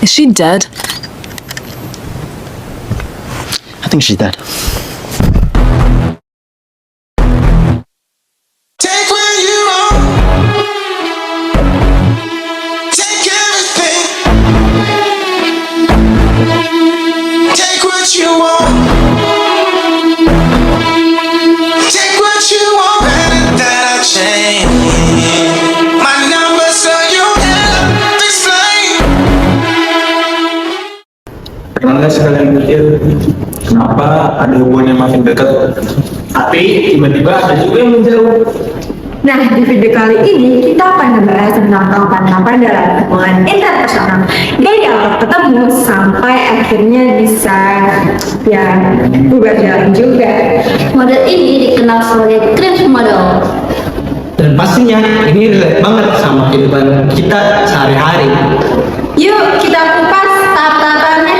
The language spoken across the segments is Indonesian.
Is she dead? I think she's dead. Take where you are. Take everything. Take what you want. Take what you want. Better that I change my number so you can explain. Anda sekalian pikir kenapa ada hubungan yang makin dekat, tapi tiba-tiba ada juga yang menjauh. Nah, di video kali ini kita akan membahas tentang tahapan-tahapan dalam hubungan interpersonal dari awal ketemu sampai akhirnya bisa ya bubar jalan juga. Model ini dikenal sebagai cringe model. Dan pastinya ini relate banget sama kehidupan kita sehari-hari. Yuk kita kupas tahap-tahapannya.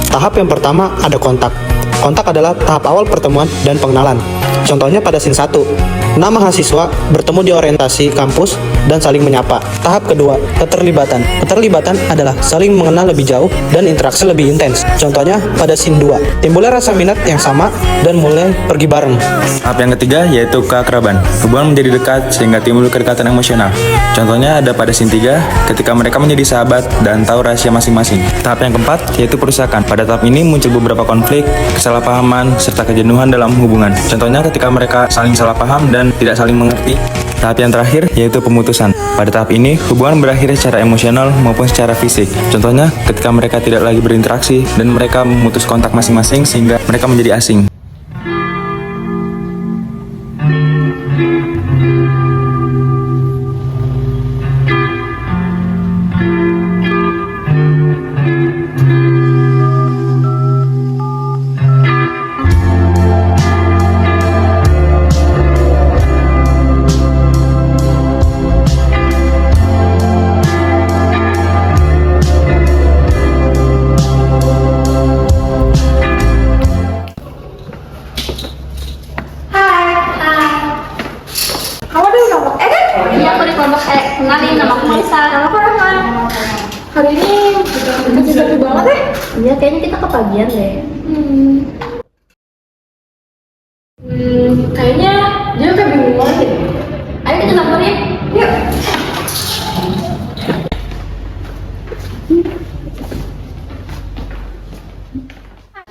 Tahap yang pertama ada kontak. Kontak adalah tahap awal pertemuan dan pengenalan. Contohnya pada scene 1, 6 mahasiswa bertemu di orientasi kampus dan saling menyapa. Tahap kedua, keterlibatan. Keterlibatan adalah saling mengenal lebih jauh dan interaksi lebih intens. Contohnya pada scene 2, timbulnya rasa minat yang sama dan mulai pergi bareng. Tahap yang ketiga yaitu keakraban. Hubungan menjadi dekat sehingga timbul kedekatan emosional. Contohnya ada pada scene 3 ketika mereka menjadi sahabat dan tahu rahasia masing-masing. Tahap yang keempat yaitu perusakan. Pada tahap ini muncul beberapa konflik, kesalahpahaman, serta kejenuhan dalam hubungan. Contohnya ketika mereka saling salah paham dan tidak saling mengerti. Tahap yang terakhir yaitu pemutusan. Pada tahap ini hubungan berakhir secara emosional maupun secara fisik. Contohnya ketika mereka tidak lagi berinteraksi dan mereka memutus kontak masing-masing sehingga mereka menjadi asing. Kamu ada di kelompok E kan? Iya, aku di kelompok E. Kenalin, nama aku Nisa. Nama aku Rahma. Hari ini sepi banget ya? Iya, kayaknya kita kepagian deh. Kayaknya dia kayak bingung banget deh. Ayo kita samperin. Yuk.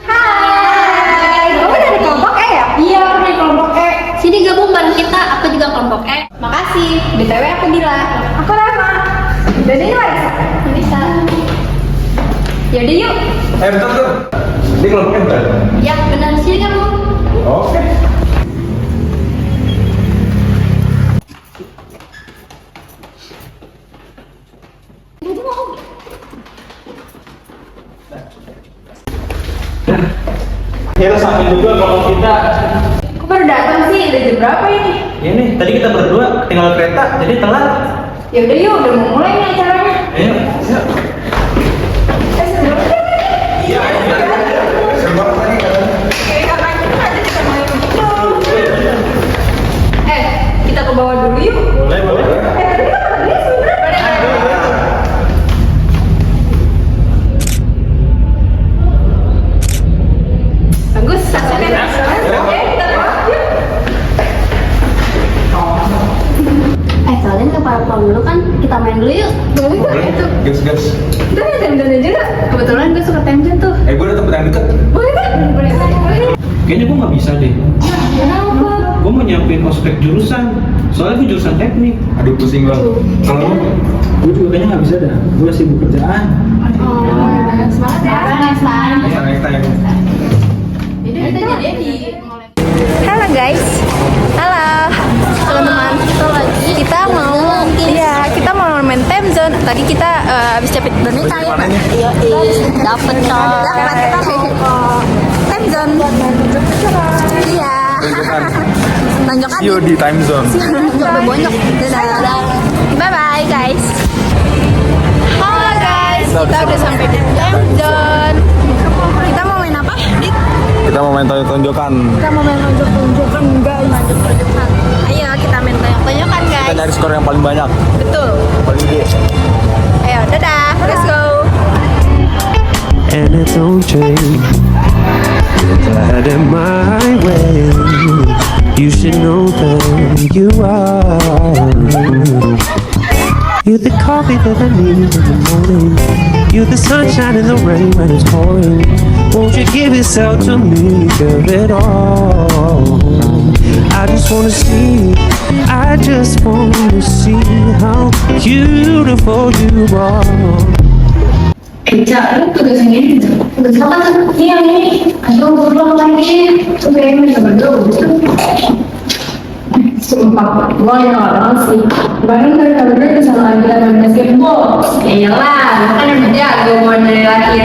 Hai, kamu dari kelompok E ya? Iya, aku dari kelompok E. Sini gabung bareng kita, aku juga kelompok E. Makasih. BTW aku Dila. Aku Rahma. Dan ini Marisa. Bisa. Yaudah yuk. Bentar tuh. Ini kelompoknya bukan? Ya, benar. Sini gabung. Oke. Kita sampai juga kelompok kita. Kok baru datang sih? Udah jam berapa ini? Ini tadi kita berdua tinggal kereta, jadi telat. Yaudah yuk, udah mau mulai nih acaranya. Ayo, ayo. Iya, Kita ke bawah dulu yuk. boleh, boleh. Tadi kan kata dia sebenernya. Bagus, saksikan. Oke, kita ke bawah yuk. Kalian ke parpol dulu kan? Kita main dulu yuk. Boleh kok itu. Gas, gas. Kita main time-time juga. Kebetulan gue suka time tuh. Gue udah tempat yang deket. Boleh kan? Boleh. Kayaknya gue nggak bisa deh. Kenapa? Gue mau nyiapin ospek jurusan. Soalnya gue jurusan teknik. Aduh pusing banget. Kalau lu? Gue juga kayaknya nggak bisa dah. Gue sibuk kerjaan. Semangat ya. Next time. Iya, next time. Jadi kita jadi di Halo guys. Halo. teman-teman kita lagi. Kita mau main time zone. Tadi kita habis capek boneka ya. Iya, dapet coy. Kita mau ke time zone. Iya. Tanjakan. Yuk di time zone. Sampai bonyok. Dadah. Bye bye guys. Halo guys. Kita udah sampai di time zone. Kita mau main apa? Kita mau main tonjok-tonjokan. Kita mau main tonjok-tonjokan guys. Ayo kita main tonjok-tonjokan guys. skor yang paling banyak. Betul. Paling gede. Ayo, dadah. Let's go. And it don't change. I had it my way. You should know that you are. You're the coffee that I need in the morning. You're the sunshine in the rain when it's pouring. Won't you give yourself to me, give it all? I just wanna see how beautiful you are. Cak, lu tugas yang ini tugas apa tuh? Ini yang ini. Aduh, gue belum lagi. Tuh kayaknya bisa berdua. Sumpah, gue yang orang sih. Barang dari kabar bisa lagi main basketball. Iyalah, kan udah jago mulai dari lahir.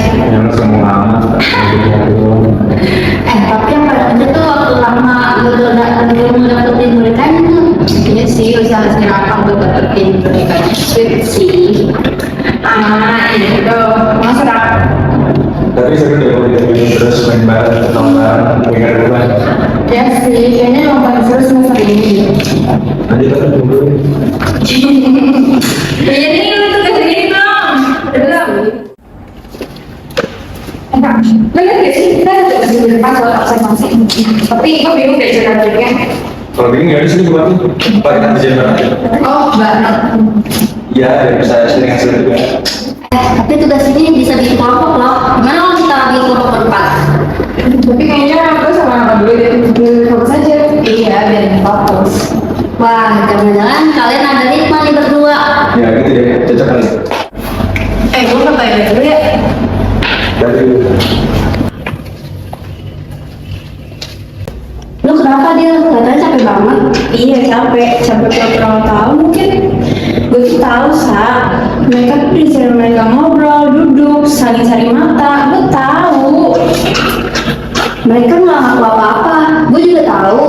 Tapi yang pada aja tuh waktu lama gue dapetin mereka itu. Iya sih, usaha sirakam buat dapetin mereka. Sweet sih. Itu masuk akal. Tapi seru deh kalau kita bikin terus main bareng, nonton, pengen rumah. Ya sih, kayaknya yang paling seru semester ini. Nanti kita tunggu. Ya ini lu tugas segini dong. Udah. Enggak, bener gak sih? Kita ada tugas di depan soal observasi. Tapi gue bingung deh cara-caranya. Kalau begini nggak ada sini buat tuh. Pak kita kerjain bareng. Oh, banget. Iya, bisa sering hasil juga. Tapi tugas ini bisa bikin kelompok loh. Gimana kalau kita bikin kelompok berempat? Tapi kayaknya gue sama anak gue dari fokus aja. Iya, biar fokus. Wah, jangan-jangan kalian ada ritme nih berdua. Ya gitu deh, cocok kali. Gue mau tanya dulu ya. Dari Lu kenapa dia? Katanya capek banget. Iya, capek pura-pura tahu mungkin. Gue tuh tahu mereka tuh di sini mereka ngobrol, duduk, saling mata. Gue tahu. Mereka nggak ngaku apa-apa. Gue juga tahu.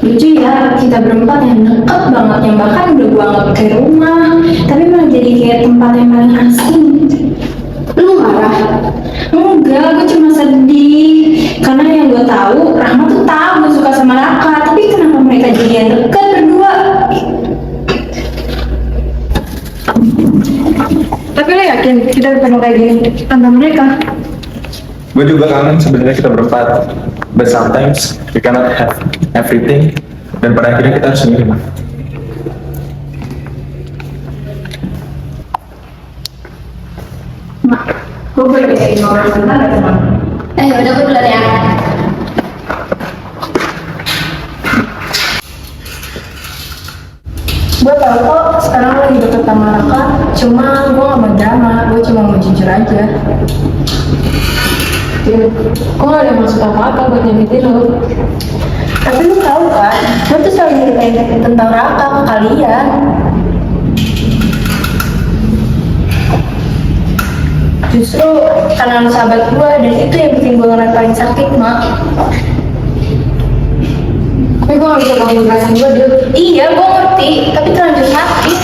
Lucu ya, kita berempat yang deket banget, yang bahkan udah gue anggap kayak rumah, tapi malah jadi kayak tempat yang paling asing. Lu marah? Enggak, gue cuma sedih karena yang gue tahu Rahma tuh tahu gue suka sama Raka, tapi kenapa mereka jadi yang deket berdua? Tapi lo yakin kita ketemu kayak gini tanpa mereka? gue juga kangen sebenarnya kita berempat, but sometimes we cannot have everything, dan pada akhirnya kita harus menerima. Mak, gue boleh kayak ngobrol sebentar gak teman? Udah gue duluan ya. Gue tau kok sekarang lo lagi deket sama Raka, cuma gue gak mau drama, gue cuma mau jujur aja. Gue gak ada maksud apa-apa buat nyakitin lo. Tapi lo tau kan, lo tuh selalu nyeritain tentang Raka ke kalian. Justru karena lo sahabat gue, dan itu yang bikin gue ngeliat paling sakit, Mak. Tapi gue gak bisa ngomong perasaan gue dulu. Iya, gue ngerti, tapi terlanjur sakit.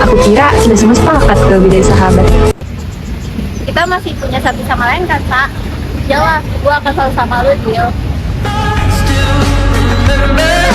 Aku kira sudah semua sepakat kalau beda sahabat. Kita masih punya satu sama lain kan, Kak? Jelas, gue akan selalu sama lu, Gil. Still remember